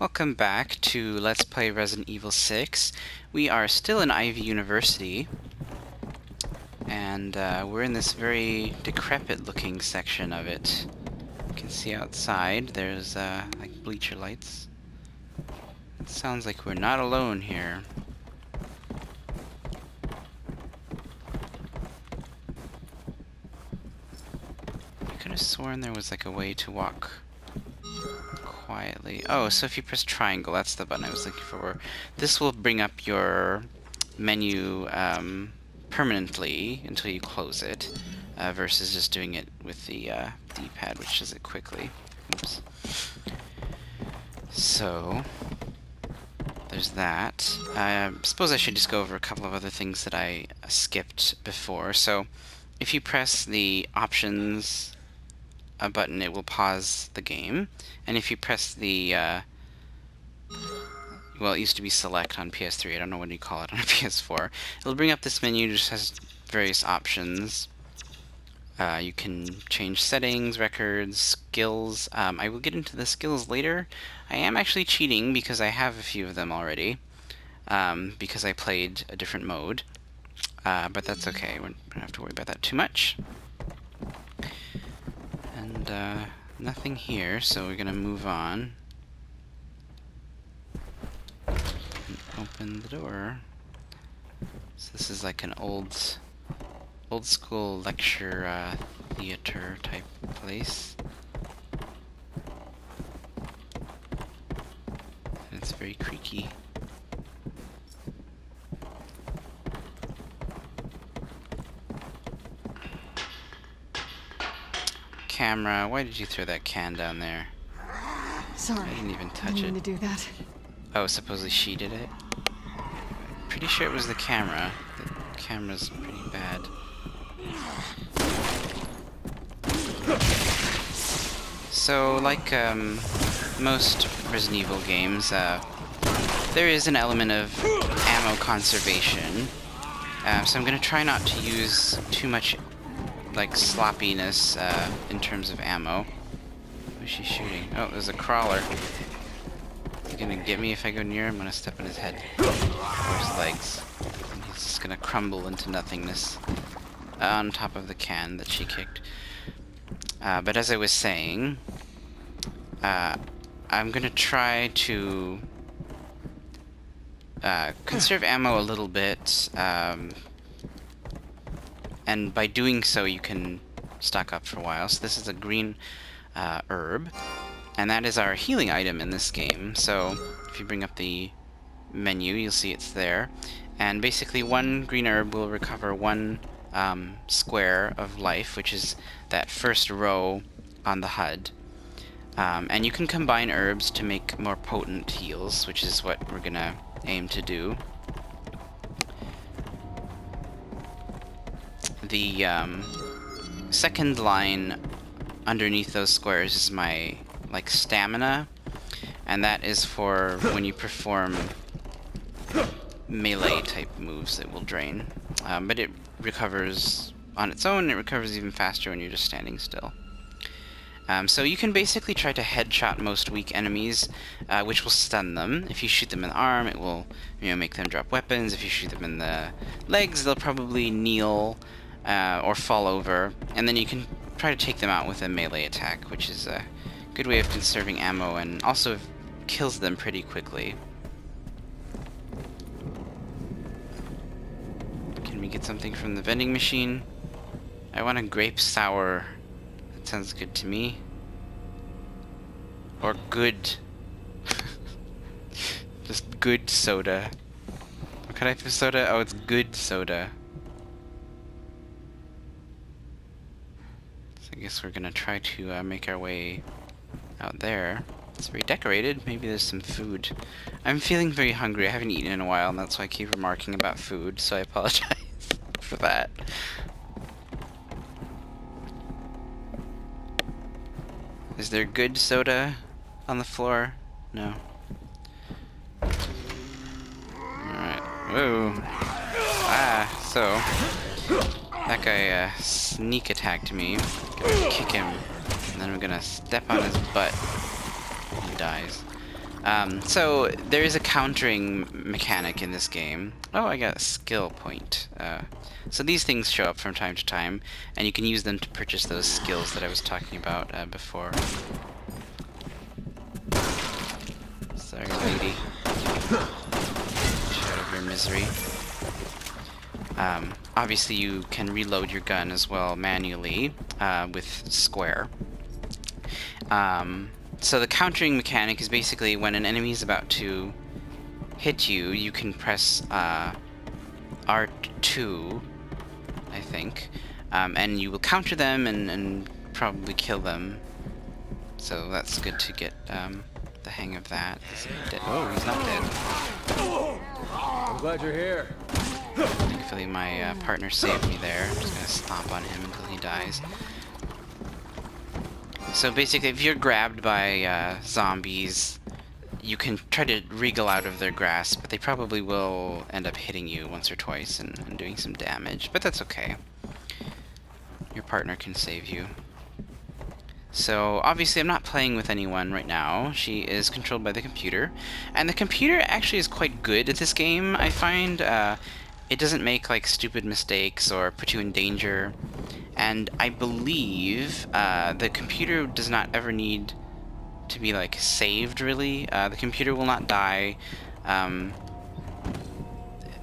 Welcome back to Let's Play Resident Evil 6. We are still in Ivy University, and we're in this very decrepit-looking section of it. You can see outside, there's like bleacher lights. It sounds like we're not alone here. I could have sworn there was like a way to walk quietly. Oh, so if you press triangle, that's the button I was looking for. This will bring up your menu permanently until you close it, versus just doing it with the D-pad, which does it quickly. Oops. So, there's that. I suppose I should just go over a couple of other things that I skipped before. So, if you press the options button, it will pause the game, and if you press the well, it used to be select on PS3, I don't know what you call it on a PS4, it'll bring up this menu. It just has various options. You can change settings, records, skills. I will get into the skills later. I am actually cheating because I have a few of them already, because I played a different mode, but that's okay. We don't have to worry about that too much. And nothing here, so we're gonna move on. And open the door. So this is like an old school lecture theater type place. And it's very creaky. Camera, why did you throw that can down there? Sorry. I didn't even touch I didn't it. mean to do that. Oh, supposedly she did it? Pretty sure it was the camera. The camera's pretty bad. So, like most Resident Evil games, there is an element of ammo conservation. So I'm gonna try not to use too much like sloppiness in terms of ammo. Who's she shooting? Oh, there's a crawler. Is he gonna get me if I go near him? I'm gonna step on his head or his legs, and he's just gonna crumble into nothingness on top of the can that she kicked. But as I was saying, I'm gonna try to conserve ammo a little bit, and by doing so you can stock up for a while. So this is a green herb, and that is our healing item in this game. So if you bring up the menu, you'll see it's there, and basically one green herb will recover one square of life, which is that first row on the HUD. And you can combine herbs to make more potent heals, which is what we're gonna aim to do. The second line underneath those squares is my like stamina, and that is for when you perform melee type moves that will drain. But it recovers on its own. It recovers even faster when you're just standing still. So you can basically try to headshot most weak enemies, which will stun them. If you shoot them in the arm, it will, make them drop weapons. If you shoot them in the legs, they'll probably kneel or fall over, and then you can try to take them out with a melee attack, which is a good way of conserving ammo and also kills them pretty quickly. Can we get something from the vending machine? I want a grape sour. That sounds good to me. Or good. Just good soda. What kind of soda? Oh, it's good soda. So I guess we're gonna try to make our way out there. It's very decorated. Maybe there's some food. I'm feeling very hungry. I haven't eaten in a while, and that's why I keep remarking about food, so I apologize for that. Is there good soda on the floor? No. Alright. Whoa. Ah, so that guy sneak attacked me. Gonna kick him, and then I'm gonna step on his butt. He dies. So there is a countering mechanic in this game. Oh, I got a skill point. So these things show up from time to time, and you can use them to purchase those skills that I was talking about before. Sorry, lady. Get out of your misery. Obviously, you can reload your gun as well manually with square. So the countering mechanic is basically when an enemy is about to hit you, you can press R2, I think, and you will counter them and probably kill them. So that's good to get the hang of that. Is he dead? Oh, he's not dead. I'm glad you're here. Thankfully, my partner saved me there. I'm just gonna stomp on him until he dies. So basically, if you're grabbed by zombies, you can try to wriggle out of their grasp, but they probably will end up hitting you once or twice and doing some damage, but that's okay. Your partner can save you. So obviously I'm not playing with anyone right now. She is controlled by the computer, and the computer actually is quite good at this game. I find it doesn't make like stupid mistakes or put you in danger. And I believe the computer does not ever need to be like saved, really. The computer will not die.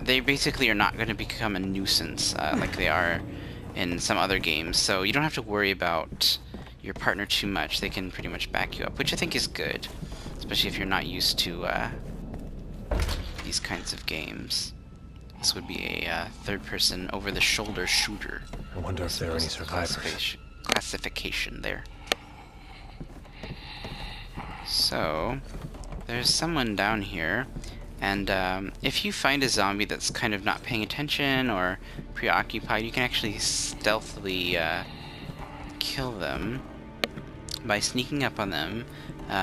They basically are not going to become a nuisance like they are in some other games. So you don't have to worry about your partner too much. They can pretty much back you up, which I think is good, especially if you're not used to these kinds of games. This would be a third-person, over-the-shoulder shooter. I wonder if there are any survivors. Classification there. So, there's someone down here, and if you find a zombie that's kind of not paying attention or preoccupied, you can actually stealthily kill them by sneaking up on them,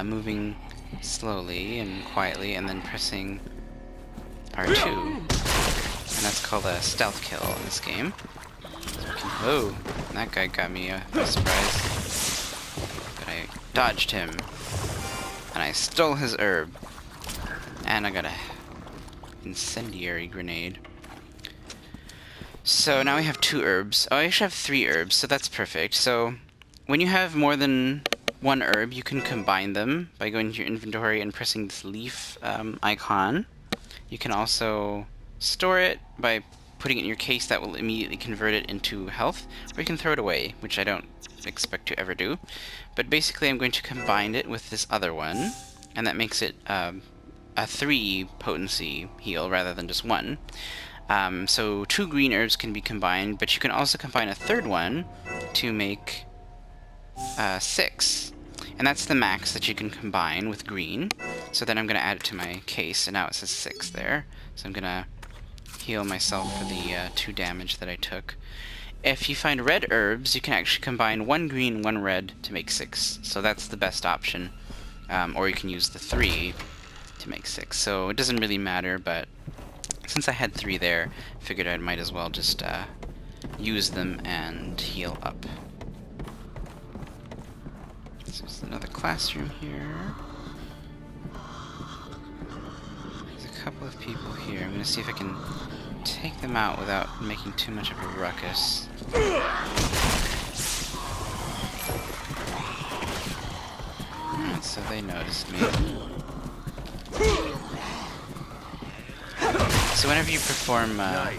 moving slowly and quietly, and then pressing R2. And that's called a stealth kill in this game. Oh, that guy got me by surprise. But I dodged him. And I stole his herb. And I got a incendiary grenade. So now we have 2 herbs. Oh, I actually have 3 herbs, so that's perfect. So when you have more than 1 herb, you can combine them by going to your inventory and pressing this leaf icon. You can also store it by putting it in your case. That will immediately convert it into health, or you can throw it away, which I don't expect to ever do. But basically I'm going to combine it with this other one, and that makes it a 3 potency heal rather than just 1. So 2 green herbs can be combined, but you can also combine a third one to make 6. And that's the max that you can combine with green. So then I'm going to add it to my case, and now it says 6 there. So I'm going to heal myself for the 2 damage that I took. If you find red herbs, you can actually combine 1 green, 1 red to make 6. So that's the best option. Or you can use the 3 to make 6. So it doesn't really matter, but since I had 3 there, I figured I might as well just use them and heal up. So there's another classroom here. There's a couple of people here. I'm gonna see if I can take them out without making too much of a ruckus. Alright, so they noticed me. So whenever you perform melee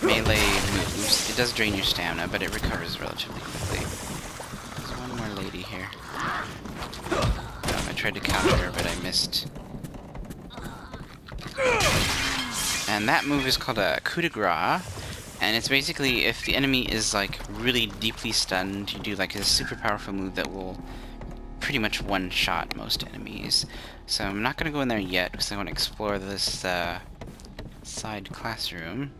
moves, it does drain your stamina, but it recovers relatively quickly. There's one more lady here. I tried to counter her, but I missed. And that move is called a coup de grace, and it's basically if the enemy is like really deeply stunned, you do like a super powerful move that will pretty much one-shot most enemies. So I'm not going to go in there yet because I want to explore this side classroom.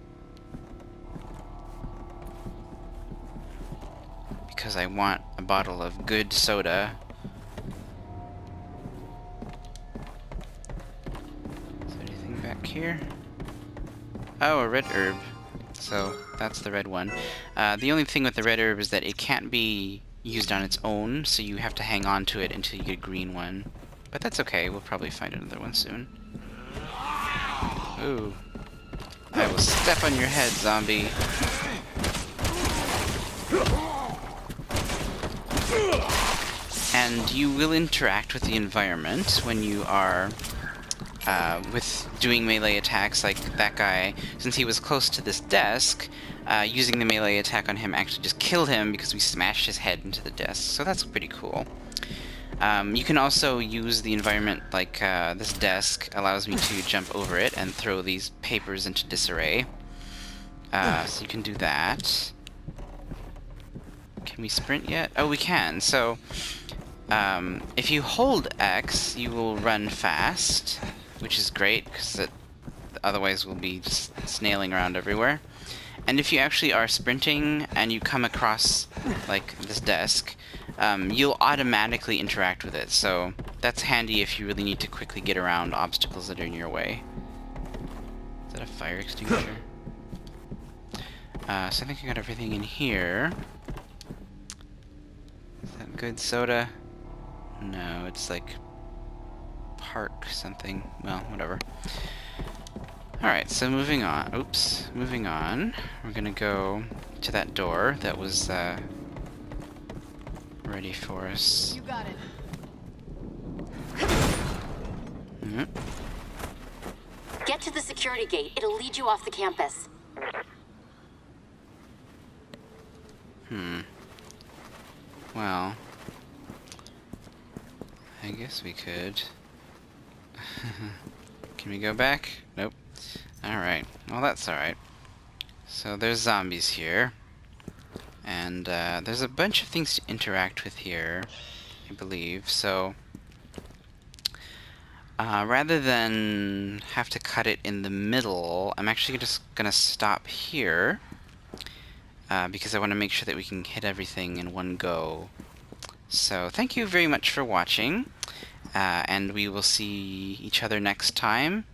Because I want a bottle of good soda. Is there anything back here? Oh, a red herb. So that's the red one. The only thing with the red herb is that it can't be used on its own, so you have to hang on to it until you get a green one. But that's okay, we'll probably find another one soon. Ooh. I will step on your head, zombie. And you will interact with the environment when you are with doing melee attacks like that guy. Since he was close to this desk, using the melee attack on him actually just killed him because we smashed his head into the desk. So that's pretty cool. You can also use the environment like this desk allows me to jump over it and throw these papers into disarray. So you can do that. Can we sprint yet? Oh, we can. So if you hold X, you will run fast, which is great because otherwise we'll be just snailing around everywhere. And if you actually are sprinting and you come across like this desk, you'll automatically interact with it. So that's handy if you really need to quickly get around obstacles that are in your way. Is that a fire extinguisher? So I think I got everything in here. Is that good soda? No, it's like park something. Well, whatever. Alright, so moving on. Oops. Moving on. We're gonna go to that door that was ready for us. You got it. Get to the security gate. It'll lead you off the campus. Well, I guess we could. Can we go back? Nope. Alright. Well, that's alright. So there's zombies here. And there's a bunch of things to interact with here, I believe. So rather than have to cut it in the middle, I'm actually just gonna stop here. Because I want to make sure that we can hit everything in one go. So thank you very much for watching, and we will see each other next time.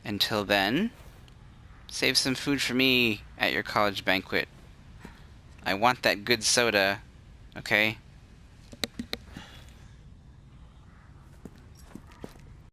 Until then, save some food for me at your college banquet. I want that good soda, okay?